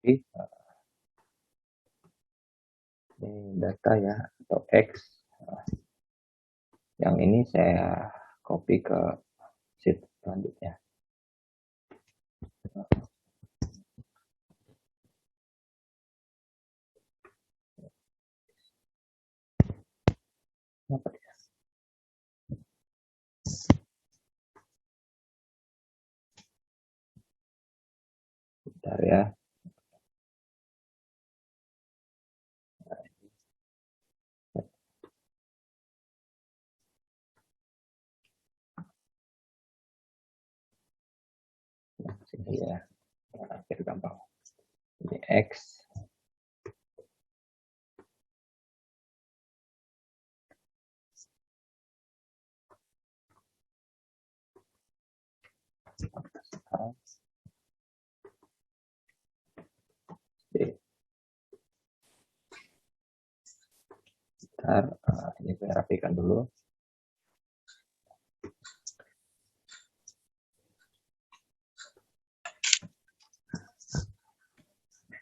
ini data ya, atau X. Yang ini saya copy ke sheet selanjutnya. Bentar ya. Sini ya, biar gampang. Ini X. Bentar, ini saya rapikan dulu.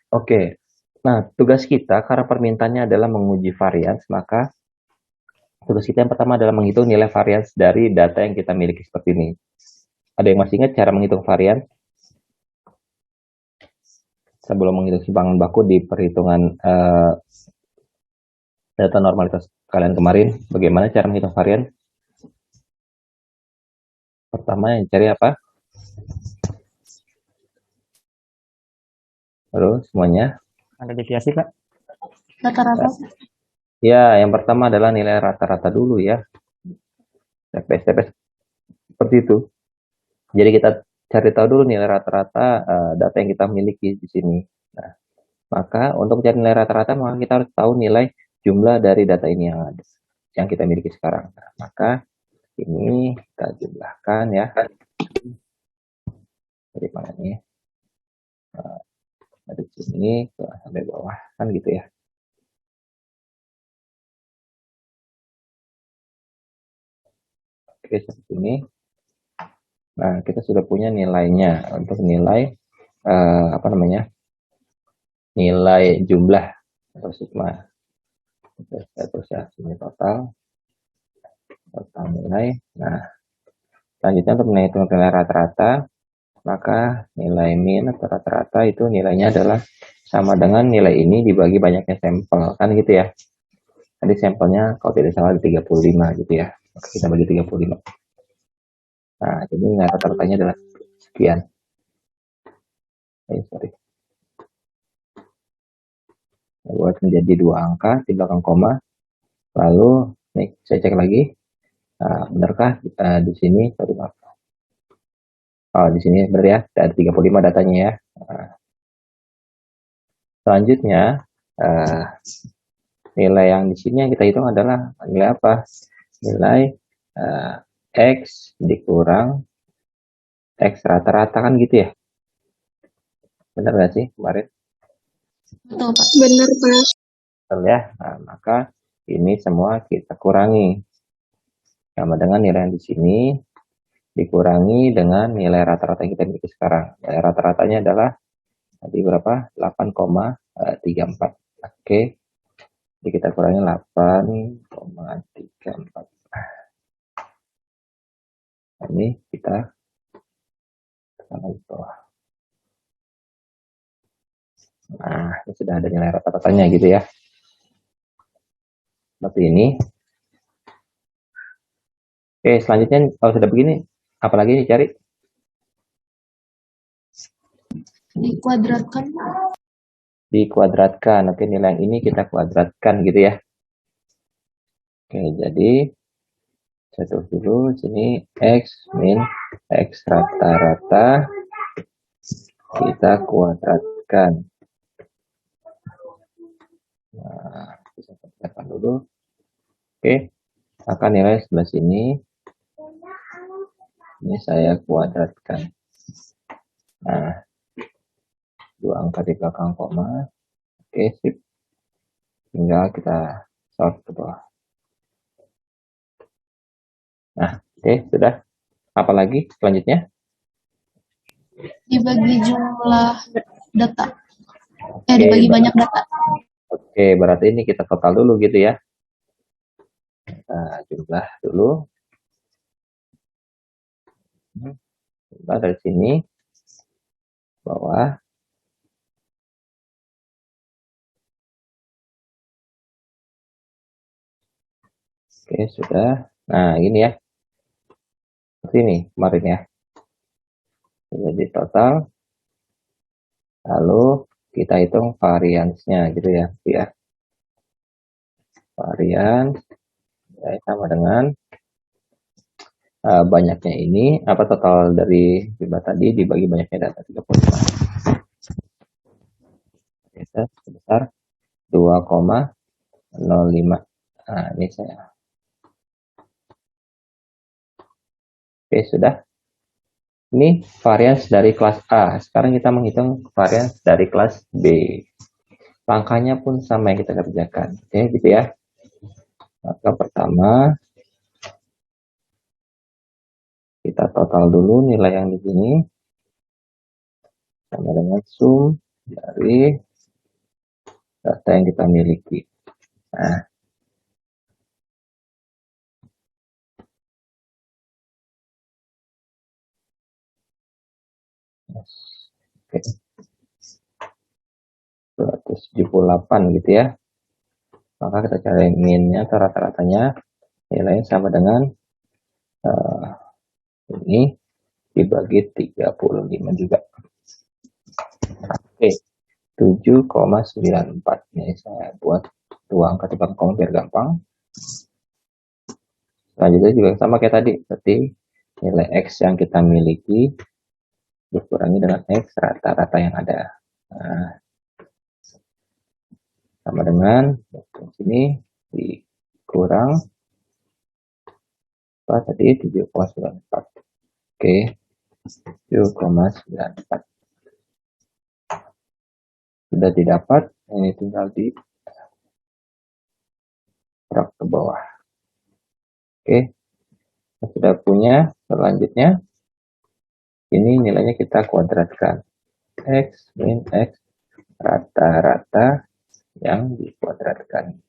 Oke, nah tugas kita karena permintaannya adalah menguji varians, maka tugas kita yang pertama adalah menghitung nilai varians dari data yang kita miliki seperti ini. Ada yang masih ingat cara menghitung varians? Sebelum menghitung simpangan baku di perhitungan data normalitas kalian kemarin, bagaimana cara menghitung varian? Pertama yang cari apa? Terus semuanya? Ada deviasi, Pak? Rata-rata. Ya, yang pertama adalah nilai rata-rata dulu ya. Step-by-step seperti itu. Jadi kita cari tahu dulu nilai rata-rata data yang kita miliki di sini. Nah, maka untuk mencari nilai rata-rata, maka kita harus tahu nilai jumlah dari data ini yang ada, yang kita miliki sekarang. Nah, maka ini kita jumlahkan ya. Dari mana nih? Dari sini ke sampai bawah kan gitu ya. Oke, seperti ini. Nah, kita sudah punya nilainya untuk nilai apa namanya? Nilai jumlah atau sigma. Terus ya, ini total nilai. Nah, selanjutnya untuk menghitung nilai rata-rata, maka nilai min atau rata-rata itu nilainya adalah sama dengan nilai ini dibagi banyaknya sampel, kan gitu ya. Tadi sampelnya kalau tidak salah 35 gitu ya. Maka kita bagi 35. Nah, jadi nilai rata-ratanya adalah sekian. Sorry. Buat menjadi 2 angka di belakang koma. Lalu nih, saya cek lagi. Nah, benarkah di sini? Sorry, maaf. Oh, di sini benar ya, ada 35 datanya ya. Nah, selanjutnya nilai yang di sini yang kita hitung adalah nilai apa? Nilai X dikurang X rata-rata, kan gitu ya? Benar nggak sih kemarin? Betul, Pak. Benar, Pak. Betul ya. Nah, maka ini semua kita kurangi sama dengan nilai yang di sini dikurangi dengan nilai rata-rata yang kita miliki sekarang. Nilai rata-ratanya adalah tadi berapa? 8,34. Oke. Jadi kita kurangi 8,34. Nah, ini kita sama di bawah. Nah, ini sudah ada nilai rata-ratanya gitu ya. Seperti ini. Oke, selanjutnya kalau sudah begini, apalagi dicari? Dikuadratkan. Dikuadratkan. Oke, nilai yang ini kita kuadratkan gitu ya. Oke, jadi saya tulis dulu sini X min X rata-rata kita kuadratkan. Nah, bisa kuadratkan dulu. Oke, maka nilai sebelah sini ini saya kuadratkan. Nah, 2 angka di belakang koma. Oke, sip. Tinggal kita sort ke bawah. Nah, oke, sudah. Apalagi selanjutnya? Dibagi jumlah data. Ya, dibagi banyak data. Oke, berarti ini kita total dulu gitu ya. Nah, jumlah dulu. Jumlah dari sini, bawah. Oke, sudah. Nah, ini ya. Seperti ini kemarin ya. Jadi total. Lalu kita hitung variansnya gitu ya. Ya. Varians ya, sama dengan banyaknya ini, apa total dari jumlah tadi dibagi banyaknya data 35. Kita sebesar 2,05. Nah, ini saya. Oke, sudah. Ini varians dari kelas A. Sekarang kita menghitung varians dari kelas B. Langkahnya pun sama yang kita kerjakan. Oke, gitu ya. Maka pertama, kita total dulu nilai yang di sini. Sama dengan sum dari data yang kita miliki. Nah, oke. 278 gitu ya. Maka kita cari minnya atau rata-ratanya, nilainya sama dengan ini dibagi 35 juga. Oke, 7,94. Ini saya buat dua angka di belakang biar gampang. Selanjutnya juga sama kayak tadi, berarti nilai X yang kita miliki dikurangi dengan X rata-rata yang ada. Nah, sama dengan sini dikurang apa tadi 7,94. Oke, 7,94 sudah didapat. Ini tinggal di drag ke bawah. Oke, sudah punya. Selanjutnya ini nilainya kita kuadratkan. X min X rata-rata yang dikuadratkan.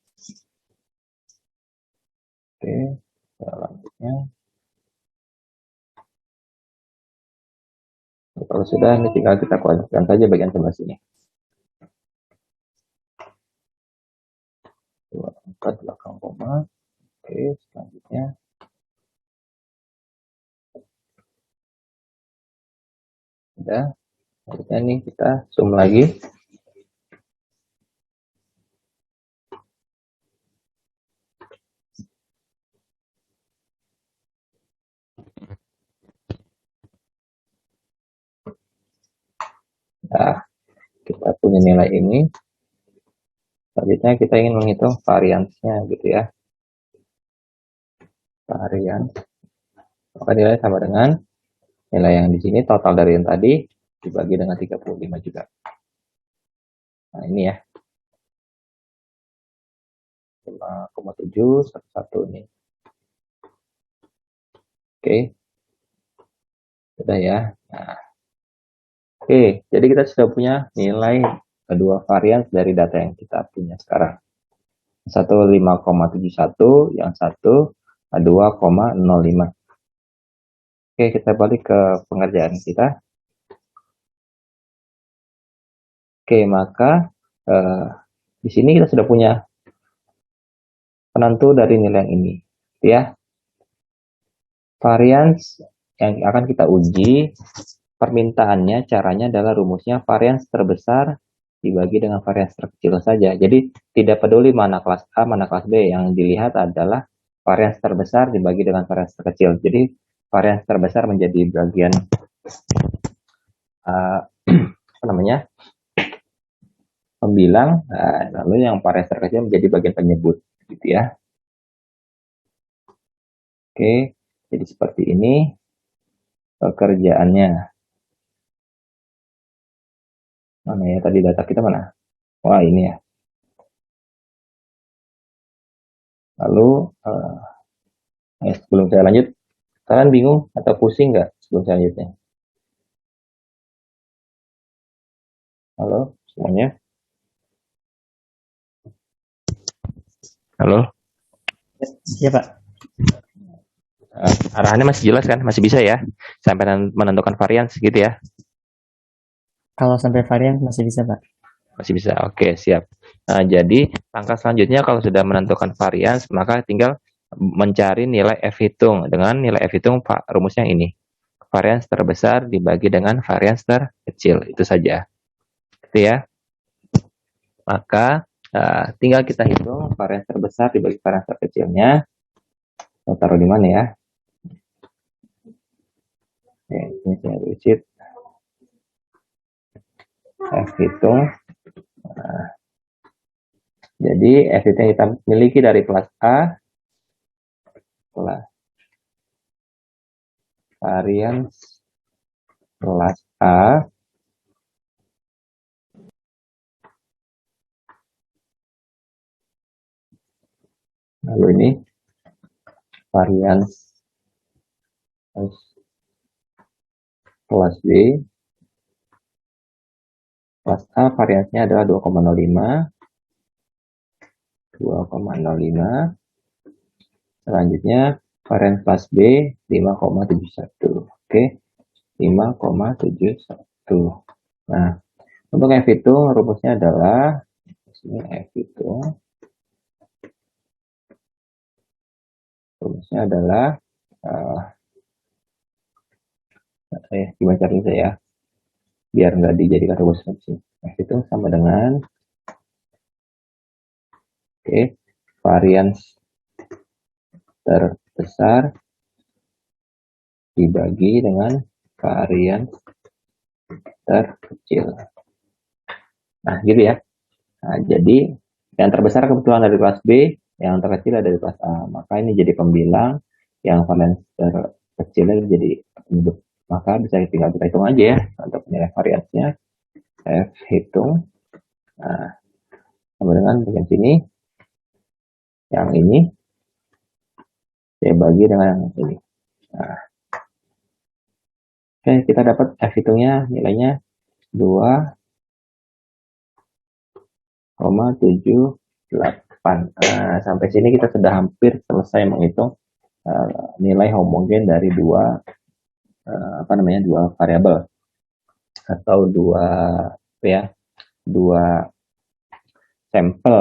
Oke, selanjutnya kalau sudah, ini tinggal kita kuadratkan saja bagian sebelah sini. 2,4 belakang koma. Oke, selanjutnya sudah. Selanjutnya nih kita zoom lagi. Nah, kita punya nilai ini. Selanjutnya kita ingin menghitung variansnya gitu ya. Varians. Maka nilai sama dengan nilai yang di sini total dari yang tadi dibagi dengan 35 juga. Nah, ini ya. 5,711 nih. Oke. Sudah ya. Nah. Oke, jadi kita sudah punya nilai kedua varians dari data yang kita punya sekarang. Satu 5,71, yang satu 2,05. Oke, kita balik ke pengerjaan kita. Oke, maka di sini kita sudah punya penentu dari nilai yang ini, ya. Varians yang akan kita uji, permintaannya caranya adalah rumusnya varians terbesar dibagi dengan varians terkecil saja. Jadi tidak peduli mana kelas A, mana kelas B, yang dilihat adalah varians terbesar dibagi dengan varians terkecil. Jadi varians terbesar menjadi bagian apa namanya, pembilang, lalu yang varians terkecil menjadi bagian penyebut, gitu ya. Oke, jadi seperti ini pekerjaannya. Mana ya tadi data kita mana? Wah, ini ya. Lalu sebelum saya lanjut, kalian bingung atau pusing nggak sebelum saya lanjutnya? Halo semuanya. Halo? Iya Pak. Arahannya masih jelas kan? Masih bisa ya? Sampai menentukan varian gitu ya? Kalau sampai varian masih bisa Pak. Masih bisa. Oke, siap. Nah, jadi langkah selanjutnya kalau sudah menentukan varian, maka tinggal mencari nilai F hitung. Dengan nilai F hitung, Pak, rumusnya ini. Varians terbesar dibagi dengan varians terkecil. Itu saja. Gitu ya. Maka tinggal kita hitung varians terbesar dibagi varians terkecilnya. Kita taruh di mana ya? Oke, ini saya sheet. F hitung. Nah, jadi F hitung yang kita miliki dari kelas A, kelas varians kelas A, lalu ini varians kelas B, kelas A variansnya adalah 2,05, 2,05. Selanjutnya varians kelas B 5,71. Oke, 5,71. Nah, untuk F hitung rumusnya adalah F hitung rumusnya adalah gimana caranya saya biar nggak dijadikan rumus fungsi. F hitung sama dengan varians terbesar dibagi dengan varians terkecil. Nah, gitu ya. Nah, jadi yang terbesar kebetulan dari kelas B, yang terkecil dari kelas A. Maka ini jadi pembilang, yang varians terkecilnya jadi penyebut. Maka bisa tinggal kita hitung aja ya untuk nilai variansnya. F hitung. Nah, sama dengan bagian sini. Yang ini saya bagi dengan yang ini. Nah, oke, kita dapat F hitungnya nilainya 2,78. Nah, sampai sini kita sudah hampir selesai menghitung nilai homogen dari dua variabel atau dua sampel,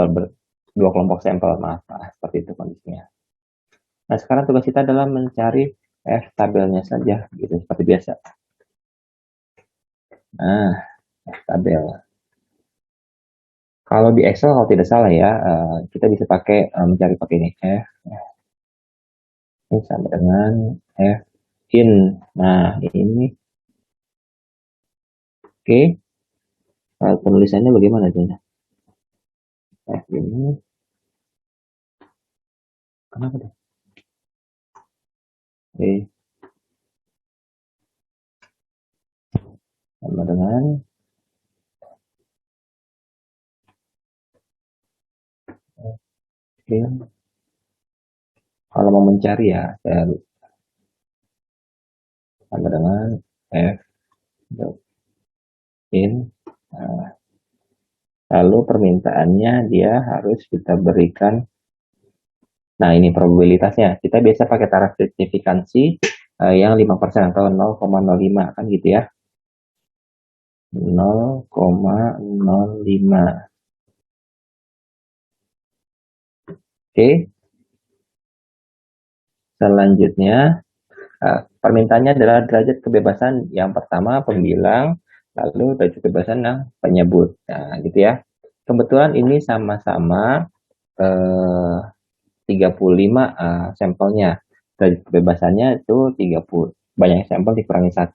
dua kelompok sampel, maaf, seperti itu kondisinya. Nah, sekarang tugas kita adalah mencari F tabelnya saja, gitu seperti biasa. Nah, F tabel. Kalau di Excel kalau tidak salah ya, kita bisa pakai mencari pakai ini F. Ini sama dengan F in. Nah, ini oke. Penulisannya bagaimana tuh? F ini kenapa tuh? Oke. Sama dengan F in. Kalau mau mencari ya, saya sama dengan F in. Nah, lalu permintaannya dia harus kita berikan. Nah, ini probabilitasnya. Kita biasa pakai taraf signifikansi yang 5% atau 0,05 kan gitu ya. 0,05. Oke. Selanjutnya permintaannya adalah derajat kebebasan yang pertama pembilang, lalu derajat kebebasan yang penyebut. Nah, gitu ya. Kebetulan ini sama-sama 35 sampelnya. Derajat kebebasannya itu 30. Banyak sampel dikurangi 1.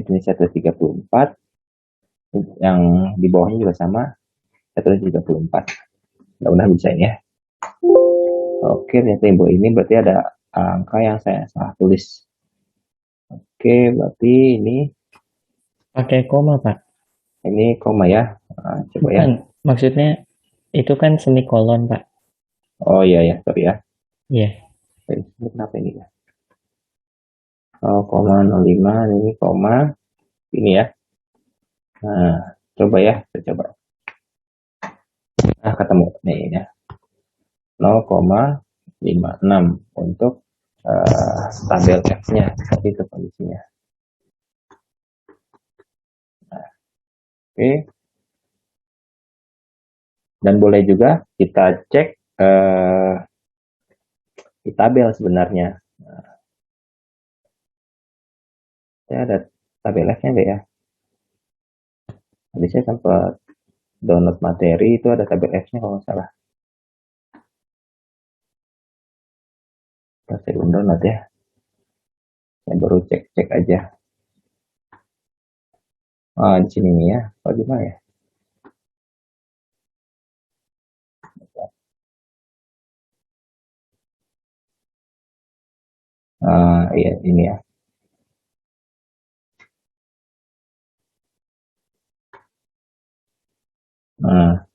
Ini 134. Yang di bawahnya juga sama. 134. Mudah-mudahan bisa ini ya. Oke, ternyata ini berarti ada angka yang saya salah tulis. Oke, berarti ini Pakai koma Pak. ini koma ya. Nah, coba ya. Bukan, maksudnya itu kan semikolon Pak. Oh iya ya, sorry ya. Iya. Ini kenapa ini ya? 0,05 ini koma ini ya. Nah, coba ya, kita coba. Nah, ketemu nih ya. 0,56 untuk tabel F-nya. Seperti itu kondisinya. Nah, oke. Dan boleh juga kita cek di tabel sebenarnya. Nah, saya ada tabel F-nya nggak ya? Tadi saya sempat download materi, itu ada tabel F-nya kalau nggak salah. Saya belum download ya. Saya baru cek-cek aja. Di sini nih ya. Oh, gimana ya? Iya, ini ya. Nah,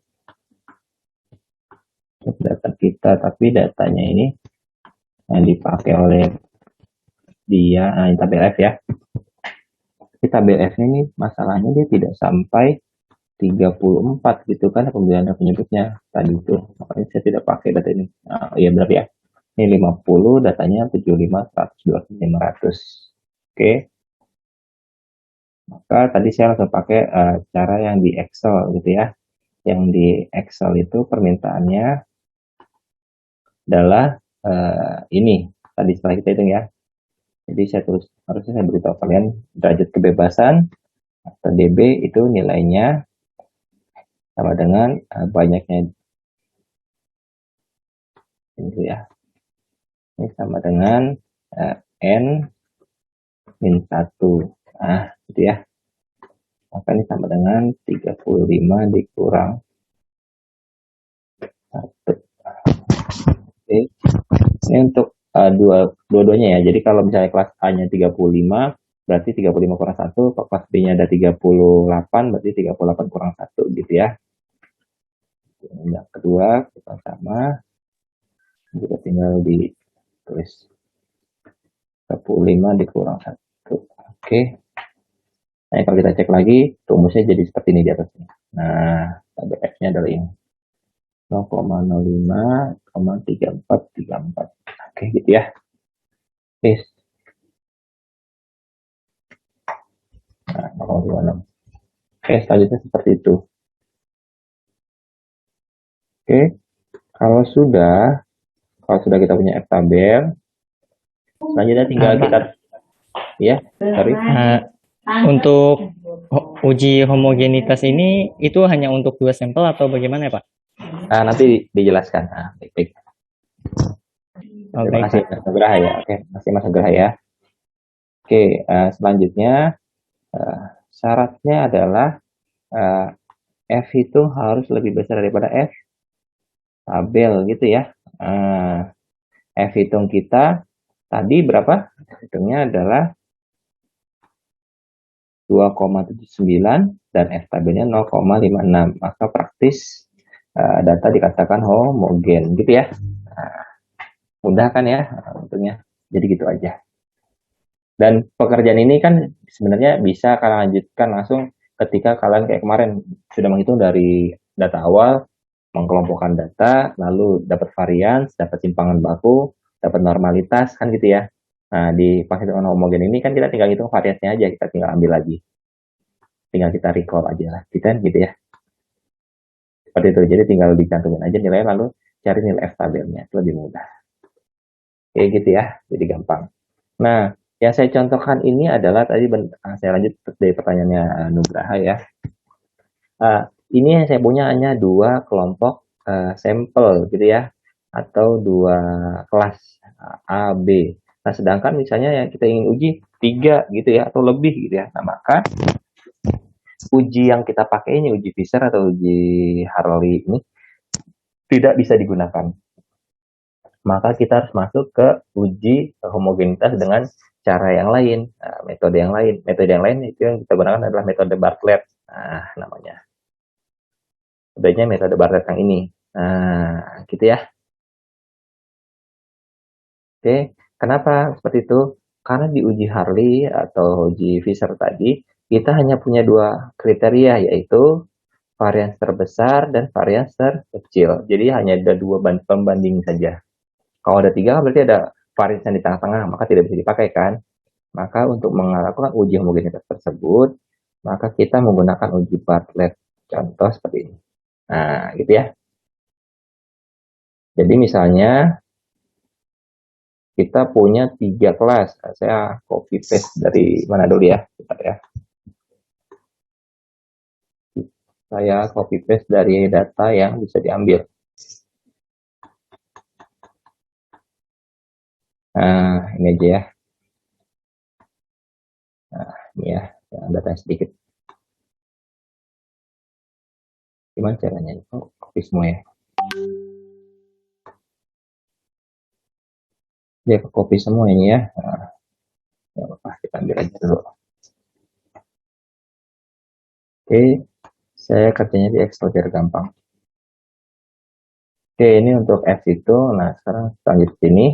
data kita, tapi datanya ini yang dipakai oleh dia, ini tabel F ya. Tapi tabel F ini masalahnya dia tidak sampai 34 gitu kan pemilihan penyebutnya tadi itu. Makanya saya tidak pakai data ini. Nah, iya benar ya. Ini 50, datanya 75, 100, 500. Oke. Maka tadi saya langsung pakai cara yang di Excel gitu ya. Yang di Excel itu permintaannya adalah ini. Tadi setelah kita hitung ya. Jadi saya tulis, harusnya saya beritahu kalian derajat kebebasan atau DB itu nilainya sama dengan banyaknya ini ya. Ini sama dengan N min 1. Nah, gitu ya. Maka ini sama dengan 35 dikurang 1. Oke. Ini untuk dua-duanya ya. Jadi kalau misalnya kelas A-nya 35, berarti 35 kurang 1. Kalau kelas B-nya ada 38, berarti 38 kurang 1 gitu ya. Yang kedua, kita sama. Kita tinggal ditulis 35 dikurang 1. Oke. Nah, kalau kita cek lagi, rumusnya jadi seperti ini di atasnya. Nah, tabel F-nya adalah ini. 0,05,3434. Oke, gitu ya. Yes. Nah, 0,26. Oke, selanjutnya seperti itu. Oke, kalau sudah kita punya F tabel, selanjutnya tinggal kita, ya, sorry. Untuk uji homogenitas ini itu hanya untuk 2 sampel atau bagaimana ya Pak? Nanti dijelaskan. Baik-baik. Terima kasih Mas Nugraha ya. Oke, masih Mas Nugraha ya. Oke, selanjutnya syaratnya adalah F itu harus lebih besar daripada F tabel gitu ya. F hitung kita tadi berapa? Hitungnya adalah 2,79 dan F tabelnya 0,56. Maka praktis data dikatakan homogen gitu ya. Mudah kan ya bentuknya. Jadi gitu aja. Dan pekerjaan ini kan sebenarnya bisa kalian lanjutkan langsung ketika kalian kayak kemarin sudah menghitung dari data awal, mengkelompokkan data, lalu dapat varians, dapat simpangan baku, dapat normalitas kan gitu ya. Nah, di penghitungan homogen ini kan kita tinggal hitung variasinya aja, kita tinggal ambil lagi. Tinggal kita recall aja lah, gitu ya. Seperti itu, jadi tinggal dicantumin aja nilainya, lalu cari nilai F tabelnya, itu lebih mudah. Kayak gitu ya, jadi gampang. Nah, yang saya contohkan ini adalah tadi saya lanjut dari pertanyaannya Nugraha ya. Ini yang saya punya hanya 2 kelompok sampel gitu ya, atau 2 kelas A, B. Nah, sedangkan misalnya yang kita ingin uji 3 gitu ya, atau lebih gitu ya. Nah, maka uji yang kita pakai ini, uji Fisher atau uji Hartley ini tidak bisa digunakan. Maka kita harus masuk ke uji homogenitas dengan cara yang lain, metode yang lain. Metode yang lain itu yang kita gunakan adalah metode Bartlett. Nah, namanya. Metodenya metode Bartlett yang ini. Nah, gitu ya. Oke, kenapa seperti itu? Karena di uji Hartley atau uji Fisher tadi, kita hanya punya 2 kriteria, yaitu varians terbesar dan varians terkecil. Jadi hanya ada dua pembanding saja. Kalau ada tiga berarti ada varians yang di tengah-tengah, maka tidak bisa dipakai kan. Maka untuk melakukan uji homogenitas tersebut, maka kita menggunakan uji Bartlett. Contoh seperti ini. Nah, gitu ya. Jadi misalnya kita punya 3 kelas. Saya copy paste dari mana dulu ya. Bentar ya. Saya copy paste dari data yang bisa diambil. Nah, ini aja ya. Nah, ini ya, data sedikit. Gimana caranya? Oh, copy semua ya. Dia ke copy semua ini ya. Nah, ya apa, kita ambil aja dulu. Oke, saya kerjanya di Excel biar gampang. Oke, ini untuk F itu. Nah, sekarang kita lanjut sini.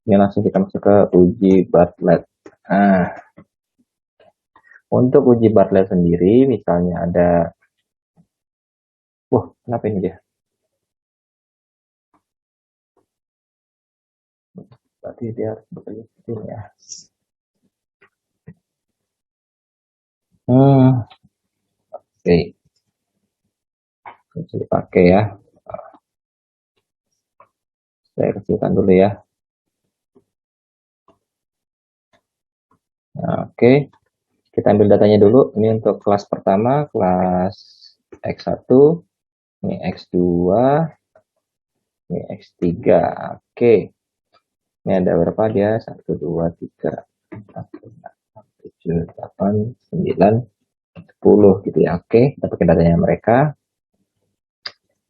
Ini langsung kita masuk ke uji Bartlett. Nah, untuk uji Bartlett sendiri, misalnya ada, wah, kenapa ini dia? Berarti dia harus bekerja seperti ini ya. Oke, bisa dipakai ya. Saya kecilkan dulu ya. Nah, oke, kita ambil datanya dulu. Ini untuk kelas pertama, kelas X1, ini X2, ini X3. Oke, ini ada berapa dia? 1, 2, 3, 4, 5, 6, 7, 8, 9, 10 gitu ya. Oke, kita pakai datanya mereka.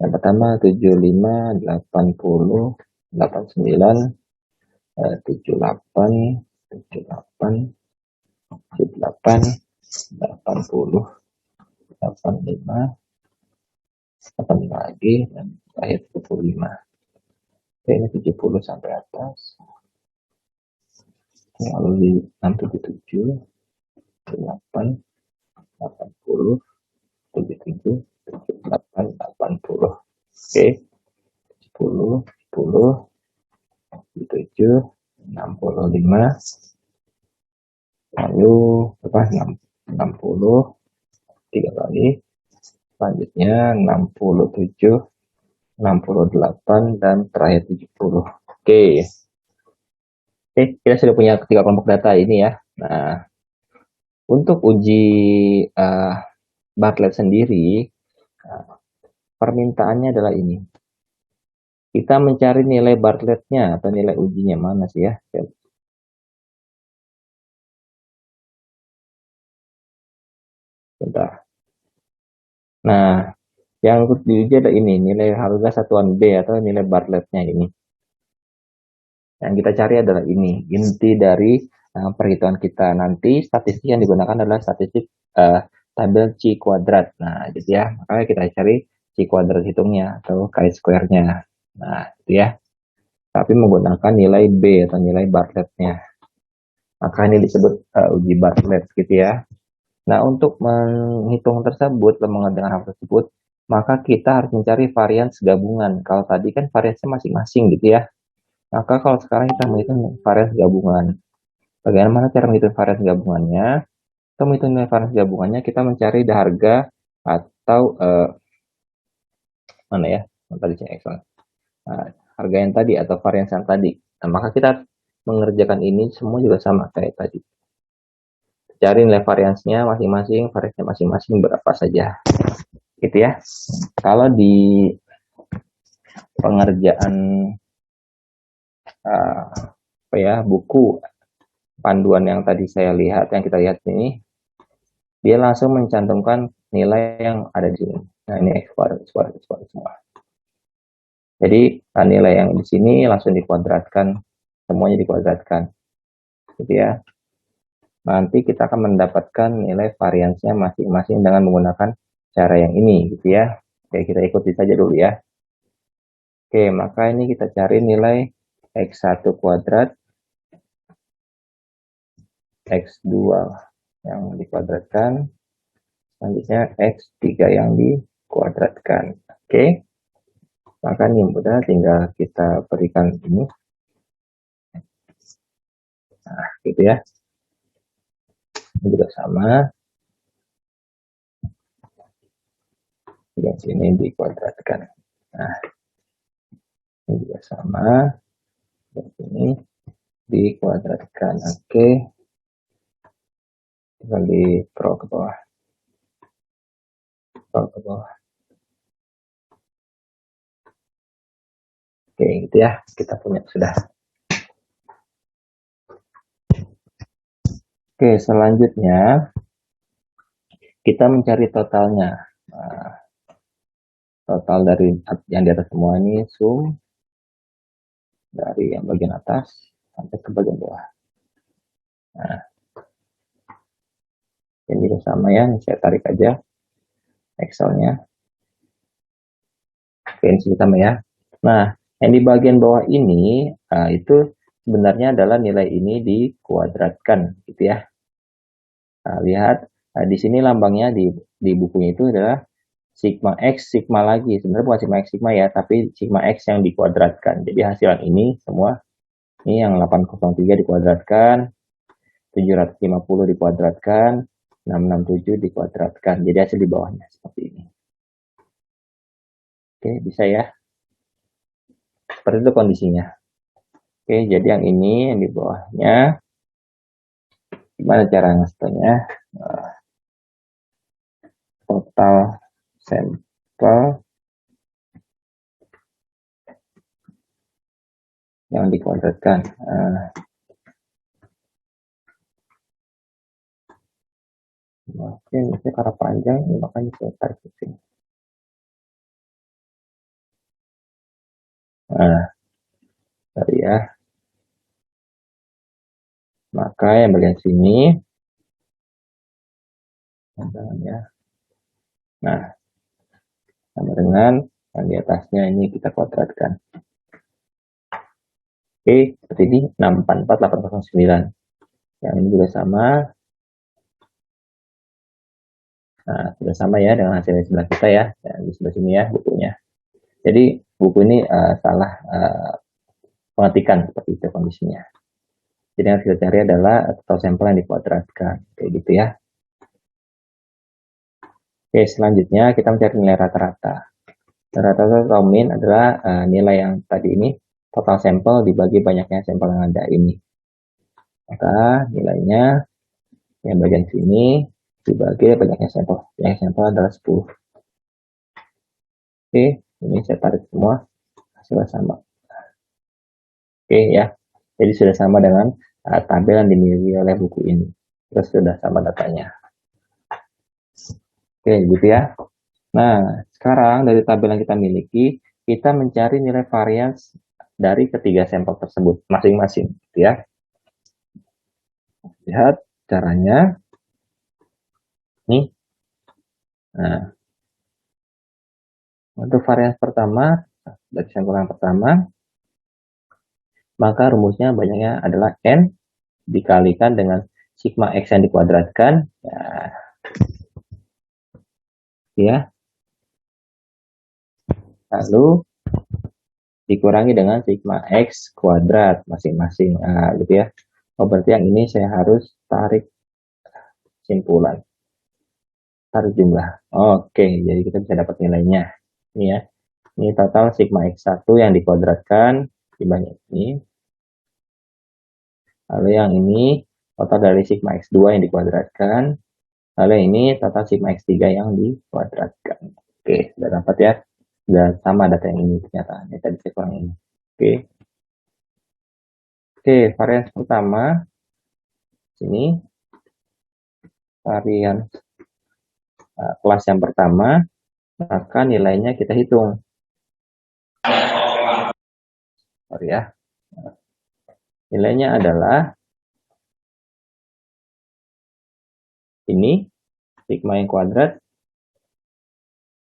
Yang pertama 75, 80, 89, 78, 78, 78, 80, 85, 85 lagi, dan terakhir 75. Oke, ini 70 sampai atas. Lalu di 677, 8, 80, 77, 78, 80. Oke, 10, 10, 7, 65, lalu apa 60, 3 kali, selanjutnya 67, 68, dan terakhir 70. Oke, kita sudah punya 3 kelompok data ini ya. Nah, untuk uji Bartlett sendiri, permintaannya adalah ini. Kita mencari nilai Bartlett-nya atau nilai ujinya mana sih ya? Bentar. Nah, yang diuji ada ini, nilai harga satuan B atau nilai Bartlett-nya ini. Yang kita cari adalah ini, inti dari perhitungan kita. Nanti statistik yang digunakan adalah statistik tabel C kuadrat. Nah, gitu ya. Makanya kita cari C kuadrat hitungnya atau chi-square-nya. Nah, itu ya. Tapi menggunakan nilai B atau nilai Bartlett-nya. Maka ini disebut uji Bartlett gitu ya. Nah, untuk menghitung tersebut, dengan hal tersebut, maka kita harus mencari varians gabungan. Kalau tadi kan variansnya masing-masing gitu ya. Maka kalau sekarang kita menghitung varians gabungan. Bagaimana cara menghitung varians gabungannya? Untuk menghitung varians gabungannya, kita mencari harga atau mana ya? Tadi saya harga yang tadi atau varians yang tadi. Nah, maka kita mengerjakan ini semua juga sama kayak tadi. Cari nilai variansnya masing-masing, variansnya masing-masing berapa saja. Gitu ya. Kalau di pengerjaan buku panduan yang tadi saya lihat, yang kita lihat ini, dia langsung mencantumkan nilai yang ada di sini. Nah, ini X semua. Jadi nilai yang di sini langsung dikuadratkan, semuanya dikuadratkan. Gitu ya. Nanti kita akan mendapatkan nilai variansnya masing-masing dengan menggunakan cara yang ini gitu ya. Oke, kita ikuti saja dulu ya. Oke, maka ini kita cari nilai X1 kuadrat, X2 yang dikuadratkan, Selanjutnya X3 yang dikuadratkan. Oke. Maka ini mudah, tinggal kita berikan ini. Nah, gitu ya. Ini juga sama. Yang sini dikuadratkan. Nah, ini juga sama. Yang sini dikuadratkan. Oke. Tinggal di scroll ke bawah. Scroll ke bawah. Oke, gitu ya. Kita punya sudah. Oke, selanjutnya kita mencari totalnya. Nah, total dari yang di atas semua ini sum dari yang bagian atas sampai ke bagian bawah. Nah, ini juga sama ya. Ini saya tarik aja Excelnya. Oke, ini sama ya. Nah, yang di bagian bawah ini itu sebenarnya adalah nilai ini dikuadratkan, gitu ya. Nah, lihat di sini lambangnya di bukunya itu adalah sigma X, sigma lagi. Sebenarnya bukan sigma X, sigma ya, tapi sigma X yang dikuadratkan. Jadi hasilan ini semua, ini yang 803 dikuadratkan, 750 dikuadratkan, 667 dikuadratkan. Jadi hasil di bawahnya seperti ini. Oke, bisa ya. Seperti itu kondisinya. Oke, jadi yang ini yang di bawahnya. Gimana cara ngasihnya? Total sampel yang dikuadratkan. Mungkin ini karena panjang, makanya saya tarik ke sini. Nah, sorry ya. Maka yang bagian sini, ya. Nah, sama dengan yang di atasnya ini kita kuadratkan. Oke, seperti ini 644809. Yang ini juga sama. Nah, sudah sama ya dengan hasil di sebelah kita ya. Dan di sebelah sini ya bukunya. Jadi buku ini salah pengetikan seperti itu kondisinya. Jadi yang kita cari adalah total sampel yang dikuadratkan. Kayak gitu ya. Oke, selanjutnya kita mencari nilai rata-rata. Rata-rata atau min adalah nilai yang tadi ini total sampel dibagi banyaknya sampel yang ada ini. Maka nilainya yang bagian sini dibagi banyaknya sampel. Yang sampel adalah 10. Oke, ini saya tarik semua hasilnya sama. Oke ya, jadi sudah sama dengan tabel yang dimiliki oleh buku ini. Terus sudah sama datanya. Oke, gitu ya. Nah, sekarang dari tabel yang kita miliki, kita mencari nilai varians dari ketiga sampel tersebut masing-masing, gitu ya. Lihat caranya. Nih. Nah, untuk varians pertama, dari sampel yang pertama, maka rumusnya banyaknya adalah N dikalikan dengan sigma X yang dikuadratkan. Ya. Lalu dikurangi dengan sigma X kuadrat masing-masing. Nah, gitu ya. Oh, berarti yang ini saya harus tarik simpulan. Tarik jumlah. Oke, jadi kita bisa dapat nilainya. Ini ya. Ini total sigma X1 yang dikuadratkan dibanding ini. Lalu yang ini total dari sigma X2 yang dikuadratkan. Lalu ini total sigma X3 yang dikuadratkan. Oke, sudah dapat ya. Sudah sama data yang ini ternyata. Ini tadi saya kurang ini. Oke. Oke, varian pertama. Sini. Varian kelas yang pertama. Maka nilainya kita hitung. Sorry ya. Nilainya adalah ini sigma yang kuadrat.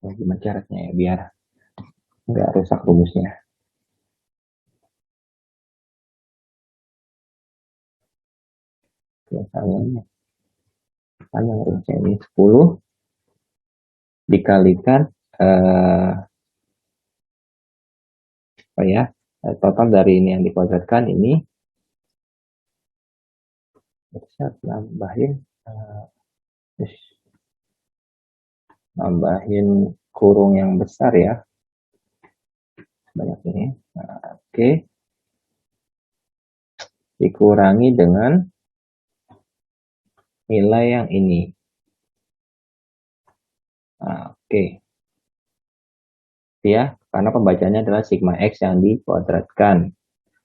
Gimana caranya ya biar nggak rusak rumusnya. Misalnya panjang rumusnya ini 10 dikalikan total dari ini yang dikuadratkan ini bisa nambahin kurung yang besar ya, banyak ini. Nah, oke, dikurangi dengan nilai yang ini. Nah, oke ya, karena pembacanya adalah sigma X yang dikuadratkan.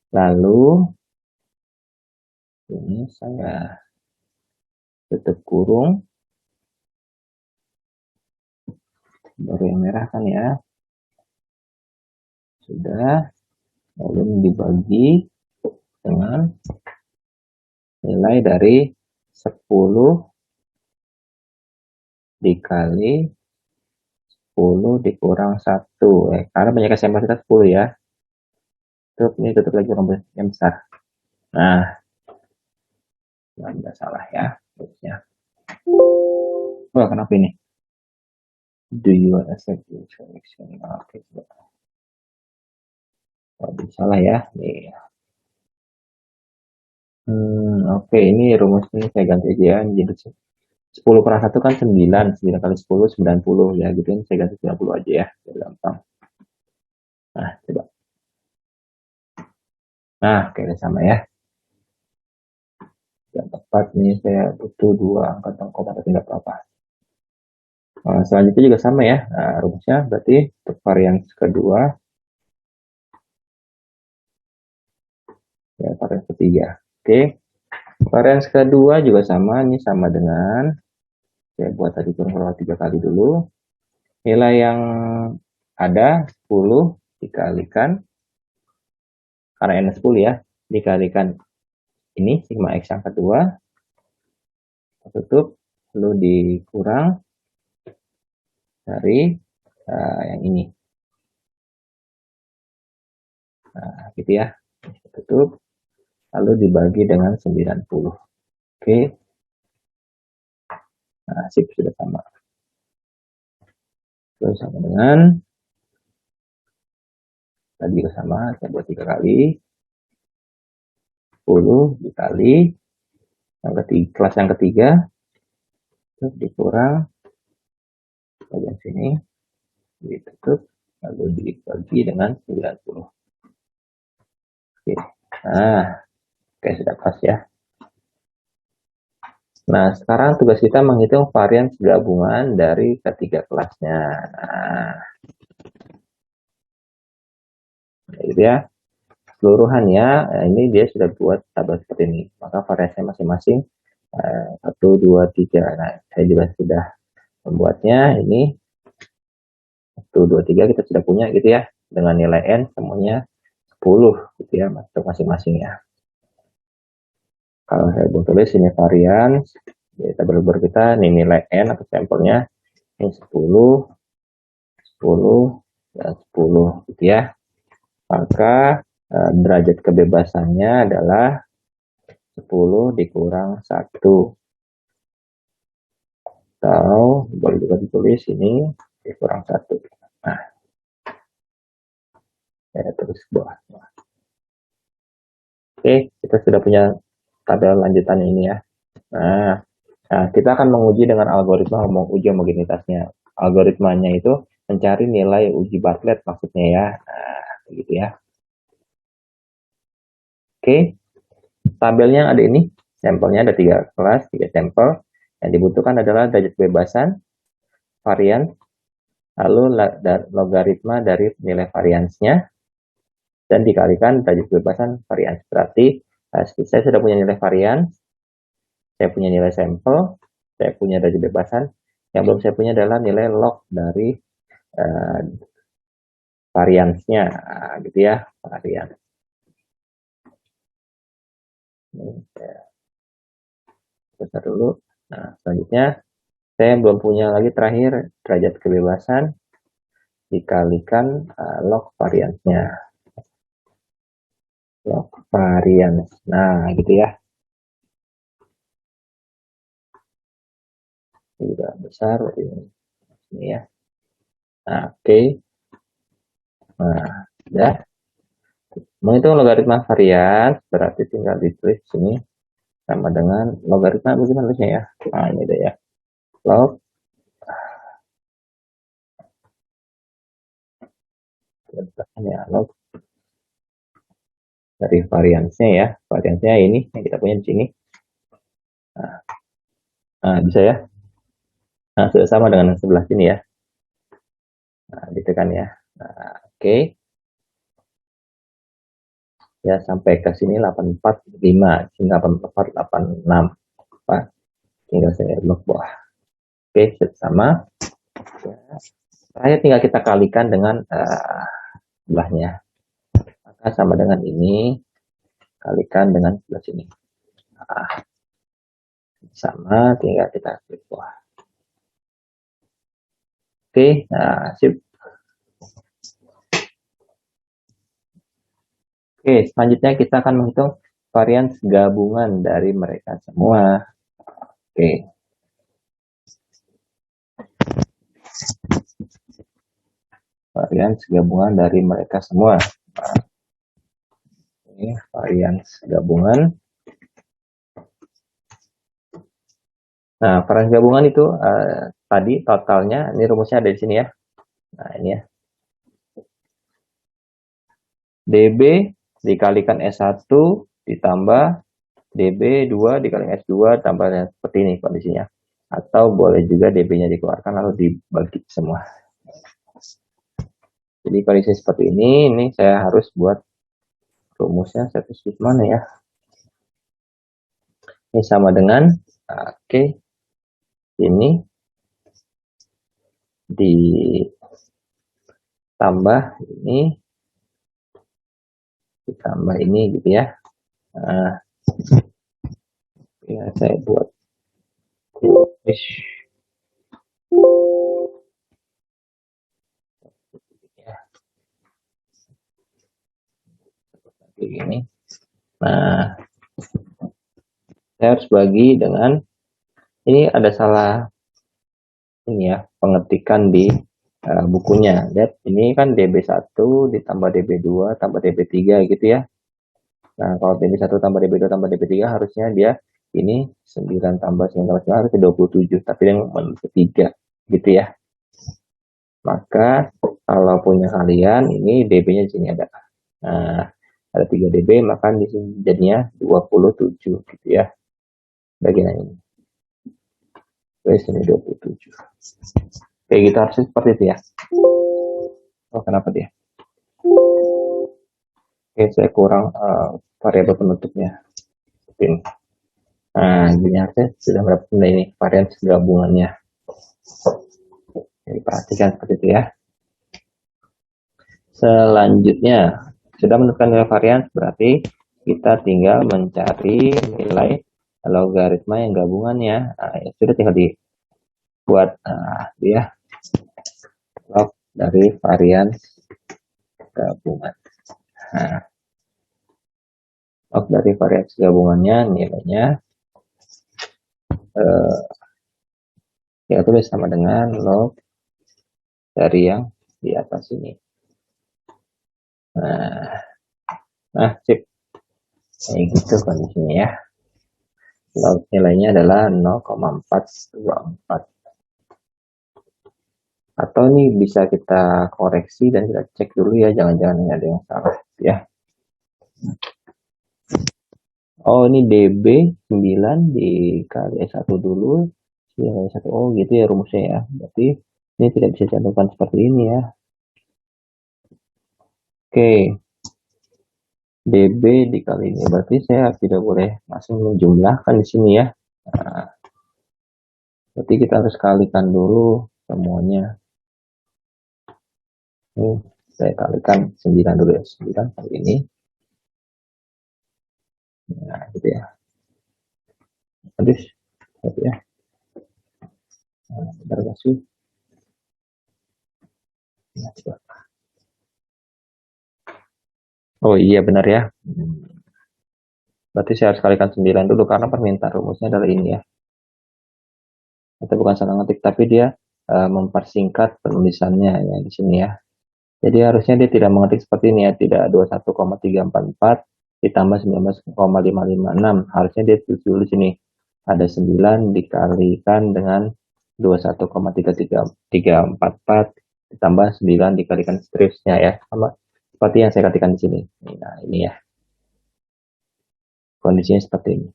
Lalu ini saya tutup kurung, baru yang merah kan ya, sudah. Lalu dibagi dengan nilai dari 10 dikali 10 dikurang 1. Karena banyak sampel kita 10 ya. Ini tutup lagi yang besar. Nah, nggak salah ya. Terusnya. Wah, kenapa ini? Do you accept the selection? Oke, coba. Oh, salah ya. Nih. Oke, ini rumus ini saya ganti aja ya. Jadi 10 kurang 1 kan 9. 9 kali 10, 90 ya. Gitu ini saya ganti 90 aja ya. Biar gampang. Nah, coba. Nah, oke, sama ya. Yang tepat ini saya butuh 2 angka tongkol, tapi nggak apa-apa. Selanjutnya juga sama ya. Nah, rumusnya berarti untuk varians kedua, ya varians ketiga. Oke, varians kedua juga sama. Ini sama dengan, saya buat tadi kurang 3 kali dulu. Nilai yang ada 10 dikalikan, karena n 10 ya, dikalikan ini sigma X yang kedua, tutup, lalu dikurang dari yang ini. Nah, gitu ya. Tutup, lalu dibagi dengan 90. Oke. Nah, sip, sudah sama. Terus sama dengan tadi juga sama, saya buat 3 kali. 10 dikali yang ketiga, kelas yang ketiga, terus dikurang bagian sini, ditutup, lalu dibagi dengan 90. Oke. Nah, oke, sudah pas ya. Nah, sekarang tugas kita menghitung varians gabungan dari ketiga kelasnya. Nah, gitu ya. Keseluruhannya, ini dia sudah buat tabel seperti ini. Maka variasinya masing-masing 1, 2, 3. Nah, saya juga sudah membuatnya. Ini 1, 2, 3 kita sudah punya gitu ya. Dengan nilai N semuanya 10 gitu ya, untuk masing-masing ya. Kalau saya belum tulis ini varian, ya, tabel kita ini nilai N atau sampelnya ini 10, 10, dan 10 gitu ya. Maka derajat kebebasannya adalah 10 dikurang 1. Atau boleh juga ditulis ini dikurang 1. Nah, saya tulis bawah. Oke, kita sudah punya tabel lanjutan ini ya. Nah, kita akan menguji dengan algoritma uji homogenitasnya. Algoritmanya itu mencari nilai uji Bartlett maksudnya ya. Nah, begitu ya. Oke, tabelnya ada ini. Sampelnya ada 3 kelas, 3 sampel. Yang dibutuhkan adalah derajat kebebasan, varian, lalu logaritma dari nilai variansnya, dan dikalikan derajat kebebasan varians. Berarti saya sudah punya nilai varians, saya punya nilai sampel, saya punya derajat kebebasan. Yang belum saya punya adalah nilai log dari variansnya, gitu ya, varians. Ini saya besar dulu. Nah, selanjutnya saya belum punya lagi terakhir derajat kebebasan dikalikan log variansnya. Log varians. Nah, gitu ya. Ini juga besar ini. Ini ya. Nah, oke. Nah, ya. Menghitung logaritma varian berarti tinggal ditulis sini sama dengan logaritma bagaimana tulisnya ya. Nah, ini deh ya. Log ya, log dari variansnya ya. Variansnya ini yang kita punya di sini. Nah, bisa ya. Nah, sudah sama dengan yang sebelah sini ya. Nah, ditekan ya. Nah, oke. Ya, sampai ke sini 845, sini 84, 86. Apa? Tinggal saya log bawah. Oke, sama. Ya. Terakhir tinggal kita kalikan dengan sebelahnya. Maka sama dengan ini, kalikan dengan sebelah sini. Nah, sama, tinggal kita klik bawah. Oke, nah, sip. Oke, selanjutnya kita akan menghitung varians gabungan dari mereka semua. Oke. Varians gabungan dari mereka semua. Nah, ini varians gabungan. Nah, varians gabungan itu tadi totalnya, ini rumusnya ada di sini ya. Nah, ini ya. DB dikalikan S1 ditambah DB2 dikalikan S2 tambahnya seperti ini kondisinya. Atau boleh juga DB-nya dikeluarkan lalu dibagi semua. Jadi kondisi seperti ini saya harus buat rumusnya, saya tulis di mana ya. Ini sama dengan, oke, ini ditambah ini, ditambah ini gitu ya. Nah, ya saya buat seperti ini. Nah, saya harus bagi dengan, ini ada salah ini ya, pengetikan di bukunya. Lihat, ini kan DB1 ditambah DB2 tambah DB3 gitu ya. Nah, kalau DB1 tambah DB2 tambah DB3 harusnya dia ini 9 tambah 9 tambah 9 harusnya 27, tapi yang menurut 3 gitu ya. Maka kalau punya kalian ini DB-nya di sini ada. Nah, ada 3 DB, maka di sini jadinya 27 gitu ya. Bagian ini. Terus ini 27. Kayak gitu harusnya seperti itu ya. Oh, kenapa dia? Oke, saya kurang variabel penutupnya. Ini. Nah, gini harusnya sudah mendapatkan ini varian gabungannya. Jadi perhatikan seperti itu ya. Selanjutnya, sudah menentukan nilai varian, berarti kita tinggal mencari nilai logaritma yang gabungannya. Nah, ya sudah tinggal dibuat dia log dari varian gabungan. Nah, log dari varian gabungannya nilainya ya tulis sama dengan log dari yang di atas ini. Nah, sip. Kayak gitu kondisinya ya. Log nilainya adalah 0,424. Atau ini bisa kita koreksi dan kita cek dulu ya, jangan-jangan ada yang salah ya. Oh, ini DB 9 dikali S1 dulu. Dikali S1. Oh, gitu ya rumusnya ya. Berarti ini tidak bisa dicantumkan seperti ini ya. Oke. DB dikali ini. Berarti saya tidak boleh langsung menjumlahkan di sini ya. Nah, berarti kita harus kalikan dulu semuanya. Ini saya kalikan 9 dulu ya. 9 kali ini. Nah, gitu ya. Terus, gitu ya. Nah, bentar kasih. Nah, coba. Oh iya benar ya. Berarti saya harus kalikan 9 dulu karena permintaan rumusnya adalah ini ya. Itu bukan salah ngetik, tapi dia mempersingkat penulisannya ya di sini ya. Jadi harusnya dia tidak mengetik seperti ini ya, tidak 21,344 ditambah 19,556. Harusnya dia tulis ini ada 9 dikalikan dengan 21,34344 ditambah 9 dikalikan seterusnya ya, sama seperti yang saya katakan di sini. Nah, ini ya. Kondisinya seperti ini.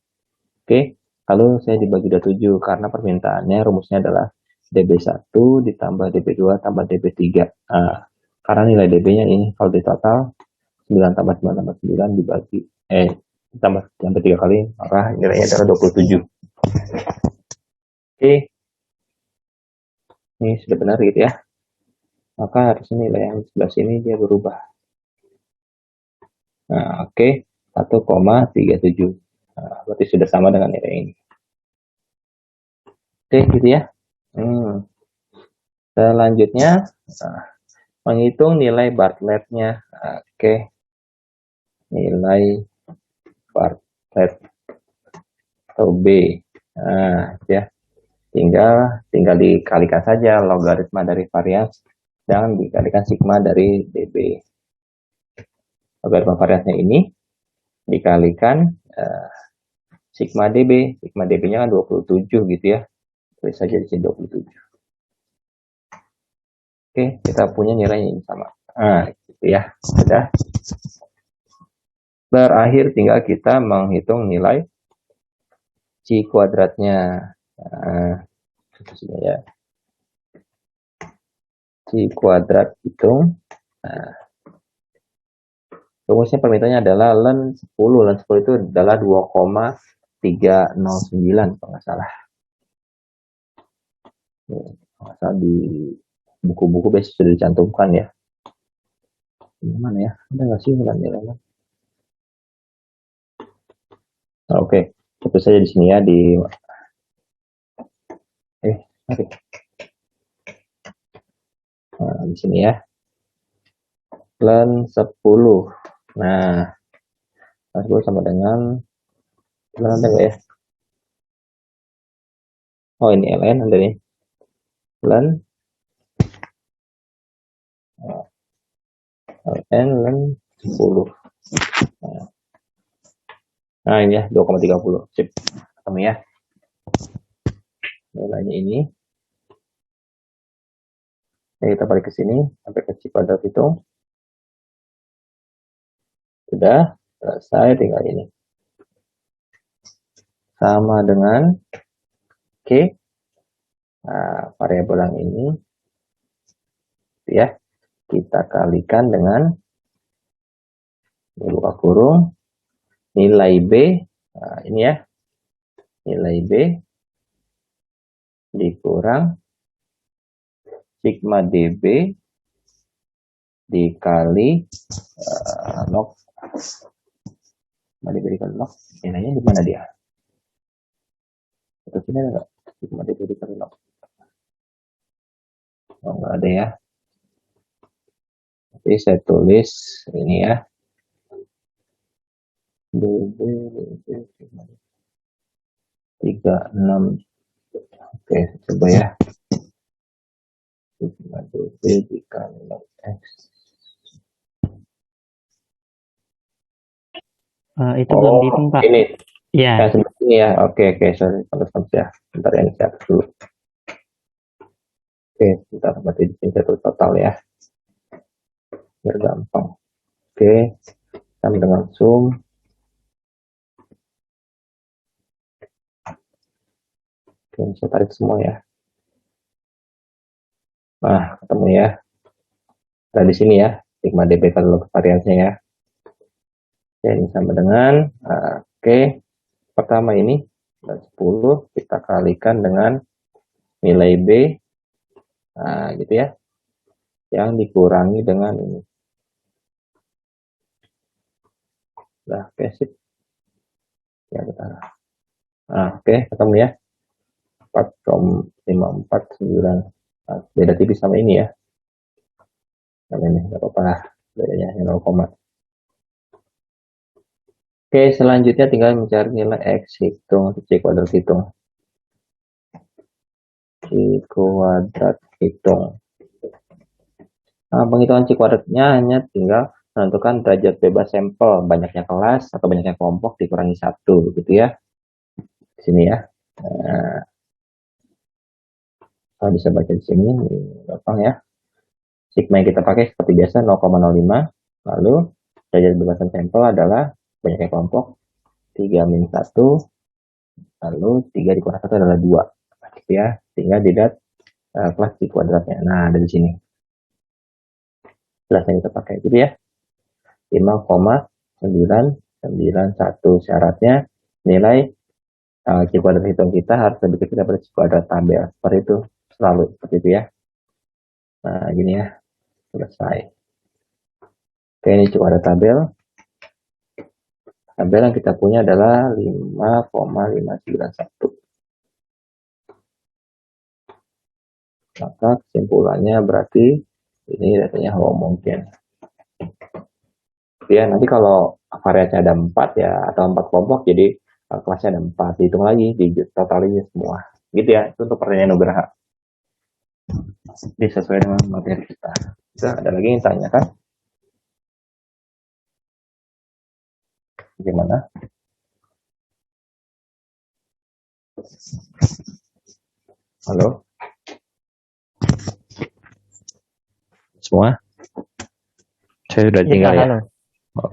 Oke, lalu saya dibagi 27 karena permintaannya rumusnya adalah DB1 ditambah DB2 tambah DB3. Nah, karena nilai DB-nya ini kalau di total 9 tambah 9 tambah 9 dibagi ditambah sampai 3 kali, maka nilainya adalah 27. Oke. Ini sudah benar gitu ya. Maka harusnya nilai yang sebelah sini dia berubah. Nah, oke. 1,37. Nah, berarti sudah sama dengan nilai ini. Oke, gitu ya. Selanjutnya, menghitung nilai Bartlett-nya. Oke. Nilai Bartlett atau B. Nah, ya. Tinggal dikalikan saja logaritma dari varians dan dikalikan sigma dari DB. Logaritma variansnya ini dikalikan sigma DB. Sigma DB-nya kan 27 gitu ya. Tulis saja di sini 27. Oke, kita punya nilainya ini sama. Nah, gitu ya. Sudah. Berakhir tinggal kita menghitung nilai C kuadratnya. Nah, itu ya. C kuadrat hitung. Nah, rumusnya permintaannya adalah ln 10. Ln 10 itu adalah 2,309 kalau nggak salah. Kalau nggak salah di buku-buku biasanya sudah dicantumkan ya. Gimana ya? Ada nggak sih nilainya? Nah, oke, itu saja di sini ya mari. Nah, di sini ya. Ln 10. Nah, 10 sama dengan ada nggak ya? Oh, ini ln ada nih. Ln ln 10. Nah, ini ya 2,30. Sip. Ketemu ya. Nilainya ini. Jadi kita balik ke sini sampai ke C kuadrat hitung. Sudah selesai, tinggal ini. Sama dengan K. Nah, variabel yang ini ya kita kalikan dengan buka kurung nilai B. Nah, ini ya. Nilai B dikurang sigma DB dikali log. Mari berikan log. Nilainya di mana dia? Atau sini ada nggak? Sigma DB dikali log. Oh, nggak ada ya. Jadi saya tulis ini ya. DB 36. Oke, coba ya. Sigma DB dikali log X. Itu belum dihitung, Pak. Ini. Ya. Yang sebelah sini ya. Oke, sorry. Pantas ya. Bentar ya, ini saya atas dulu. Oke, bentar. Berarti di sini saya tulis total ya. Biar gampang. Oke, sama dengan sum. Oke, saya tarik semua ya. Nah, ketemu ya. Nah, di sini ya. Sigma DB kalau variansnya ya. Oke, ini sama dengan. Oke, pertama ini 10 kita kalikan dengan nilai B. Nah, gitu ya. Yang dikurangi dengan ini. Nah, oke, sip. Ya, kita. Nah, oke, ketemu ya. 4,549. Nah, beda tipis sama ini ya. Sama ini, nggak apa-apa lah. Bedanya 0, Oke, selanjutnya tinggal mencari nilai X hitung, C kuadrat hitung. C kuadrat hitung. Nah, penghitungan C kuadratnya hanya tinggal menentukan derajat bebas sampel, banyaknya kelas atau banyaknya kelompok dikurangi 1, gitu ya. Di sini ya. Nah, kita bisa baca di sini, gampang ya. Sigma yang kita pakai seperti biasa 0,05. Lalu derajat bebasan sampel adalah banyaknya kelompok 3-1. Lalu 3 dikurangi 1 adalah 2. Gitu ya. Tinggal dilihat kelas C kuadratnya. Nah, ada di sini. Kelas yang kita pakai gitu ya. 5,991. Syaratnya nilai C kuadrat hitung kita harus lebih kecil daripada C kuadrat tabel. Seperti itu. Selalu seperti itu ya. Nah, gini ya. Selesai. Oke, ini C kuadrat tabel. Tabel yang kita punya adalah 5,591. Maka kesimpulannya berarti ini datanya homogen. Ya, nanti kalau variasinya ada 4 ya, atau 4 kelompok, jadi kelasnya ada 4. Dihitung lagi, ditotalinya semua. Gitu ya, itu untuk pertanyaan Nugraha. Jadi sesuai dengan materi kita. Bisa ada lagi yang tanya kan? Gimana? Halo? Semua? Saya sudah tinggal ya. Oh,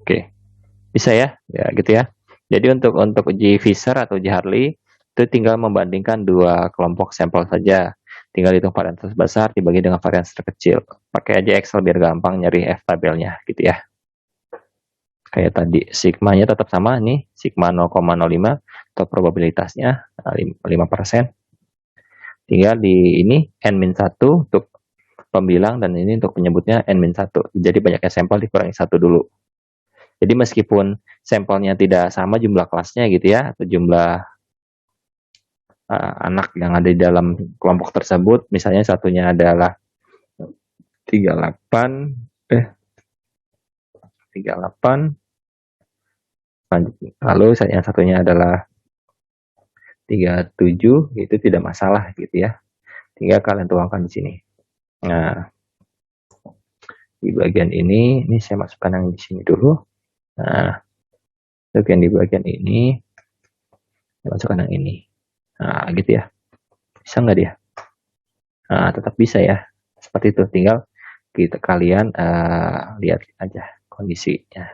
oke. Bisa ya? Ya gitu ya. Jadi untuk uji Fisher atau uji Hartley itu tinggal membandingkan 2 kelompok sampel saja. Tinggal hitung varian terbesar dibagi dengan varian terkecil. Pakai aja Excel biar gampang nyari F tabelnya gitu ya. Kayak tadi sigmanya tetap sama nih, sigma 0,05 atau probabilitasnya 5%. Tinggal di ini n-1 untuk pembilang dan ini untuk penyebutnya n-1. Jadi banyaknya sampel dikurangi 1 dulu. Jadi meskipun sampelnya tidak sama jumlah kelasnya gitu ya, atau jumlah anak yang ada di dalam kelompok tersebut, misalnya satunya adalah 38, lalu yang satunya adalah 37, itu tidak masalah gitu ya. Tinggal kalian tuangkan di sini. Nah, di bagian ini saya masukkan yang di sini dulu. Nah, bagian di bagian ini saya masukkan yang ini. Nah, gitu ya. Bisa nggak dia? Nah, tetap bisa ya. Seperti itu. Tinggal kalian lihat aja kondisinya.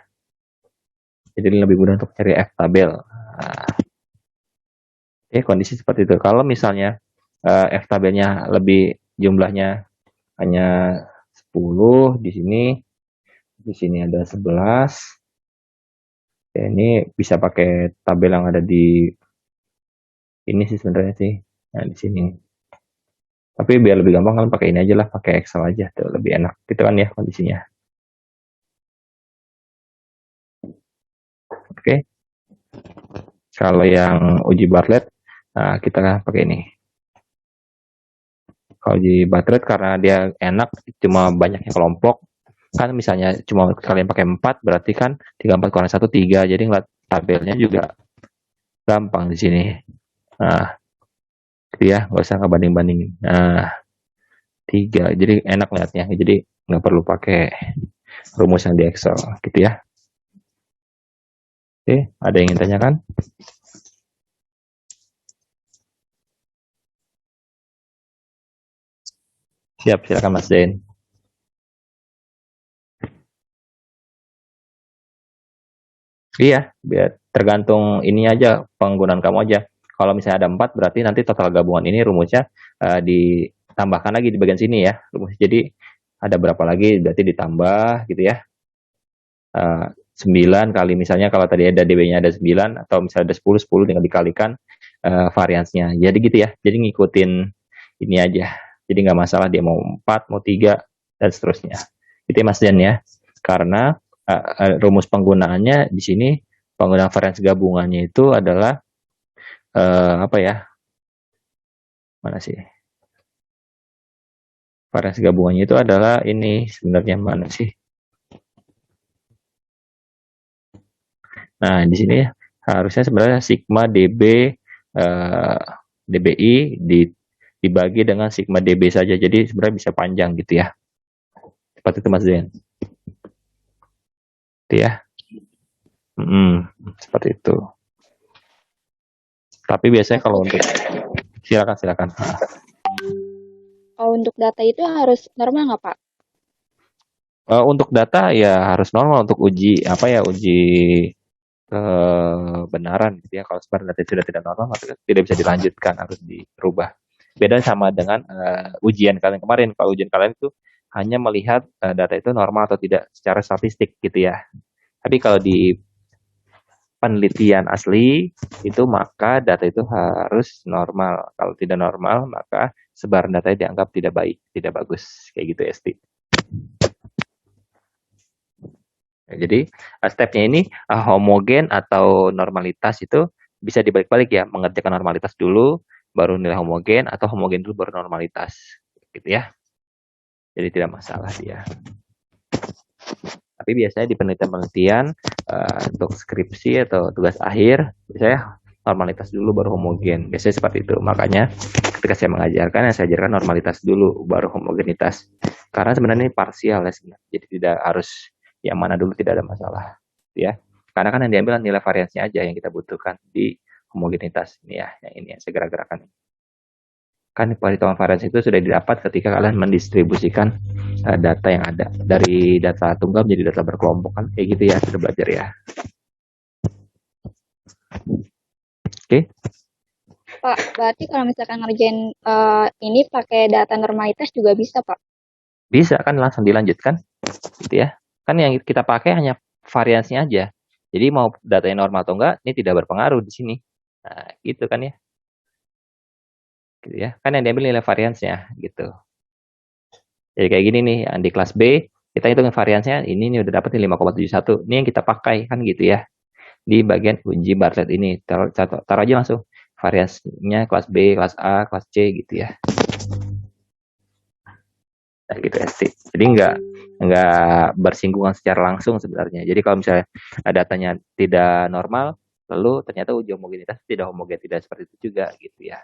Jadi lebih mudah untuk cari F tabel. Nah, oke, kondisi seperti itu. Kalau misalnya F tabelnya lebih jumlahnya hanya 10 di sini ada 11. Ya, ini bisa pakai tabel yang ada di ini sih sebenarnya sih. Nah, di sini. Tapi biar lebih gampang kalian pakai ini aja lah, pakai Excel aja, tuh lebih enak gitu kan ya kondisinya. Oke. Kalau yang uji Bartlett, nah kita pakai ini. Kalau uji Bartlett karena dia enak, cuma banyaknya kelompok, kan misalnya cuma kalian pakai 4, berarti kan 34 kurang 1, 3, jadi ngeliat tabelnya juga gampang di sini. Nah, gitu ya, nggak usah ngebanding-bandingin. Nah, 3, jadi enak lihatnya, jadi nggak perlu pakai rumus yang di Excel, gitu ya. Oke, ada yang ingin tanyakan? Siap, silakan Mas Zain. Iya, biar tergantung ini aja, penggunaan kamu aja. Kalau misalnya ada 4, berarti nanti total gabungan ini rumusnya ditambahkan lagi di bagian sini ya. Jadi ada berapa lagi, berarti ditambah gitu ya. 9 kali misalnya kalau tadi ada DB-nya ada 9, atau misalnya ada 10 tinggal dikalikan variansnya. Jadi gitu ya, jadi ngikutin ini aja. Jadi nggak masalah dia mau 4, mau 3, dan seterusnya. Itu ya Mas Dan ya. Karena rumus penggunaannya di sini, penggunaan varians gabungannya itu adalah apa ya? Mana sih? Varians gabungannya itu adalah ini sebenarnya mana sih? Nah, di sini harusnya sebenarnya sigma db DBI dibagi dengan sigma DB saja. Jadi sebenarnya bisa panjang gitu ya. Seperti itu Mas Zen. Itu ya. Seperti itu. Tapi biasanya kalau untuk silakan. Kalau untuk data itu harus normal nggak, Pak? Untuk data ya harus normal, untuk uji kebenaran gitu ya. Kalau sebenarnya data sudah tidak normal, maka tidak bisa dilanjutkan, harus dirubah. Beda sama dengan ujian kalian kemarin. Kalau ujian kalian itu hanya melihat data itu normal atau tidak secara statistik gitu ya. Tapi kalau di penelitian asli itu maka data itu harus normal. Kalau tidak normal maka sebaran data dianggap tidak baik, tidak bagus, kayak gitu Esti. Jadi stepnya ini homogen atau normalitas itu bisa dibalik-balik ya, mengerjakan normalitas dulu baru nilai homogen, atau homogen dulu baru normalitas gitu ya. Jadi tidak masalah dia. Tapi biasanya di penelitian untuk skripsi atau tugas akhir biasanya normalitas dulu baru homogen, biasanya seperti itu. Makanya ketika saya mengajarkan, saya ajarkan normalitas dulu baru homogenitas, karena sebenarnya ini parsial ya sebenarnya. Jadi tidak harus yang mana dulu, tidak ada masalah ya, karena kan yang diambil nilai variansinya aja yang kita butuhkan di homogenitas ini ya, yang ini yang saya gerak-gerakan. Kan perhitungan variansi itu sudah didapat ketika kalian mendistribusikan data yang ada dari data tunggal menjadi data berkelompok, kan kayak gitu ya, sudah belajar ya. Oke. Pak, berarti kalau misalkan ngerjain ini pakai data normalitas juga bisa, Pak? Bisa, kan langsung dilanjutkan gitu ya. Kan yang kita pakai hanya variansinya aja. Jadi mau datanya normal atau enggak, ini tidak berpengaruh di sini. Nah, gitu kan ya. Gitu ya. Kan yang diambil nilai variansnya gitu. Jadi kayak gini nih, di kelas B kita hitung variansnya, ini udah dapat 5,71. Ini yang kita pakai kan gitu ya. Di bagian uji Bartlett ini taruh aja langsung variansnya kelas B, kelas A, kelas C gitu ya. Nah, gitu ya sih. Jadi nggak bersinggungan secara langsung sebenarnya. Jadi kalau misalnya datanya tidak normal, lalu ternyata uji homogenitas tidak homogen, tidak seperti itu juga gitu ya.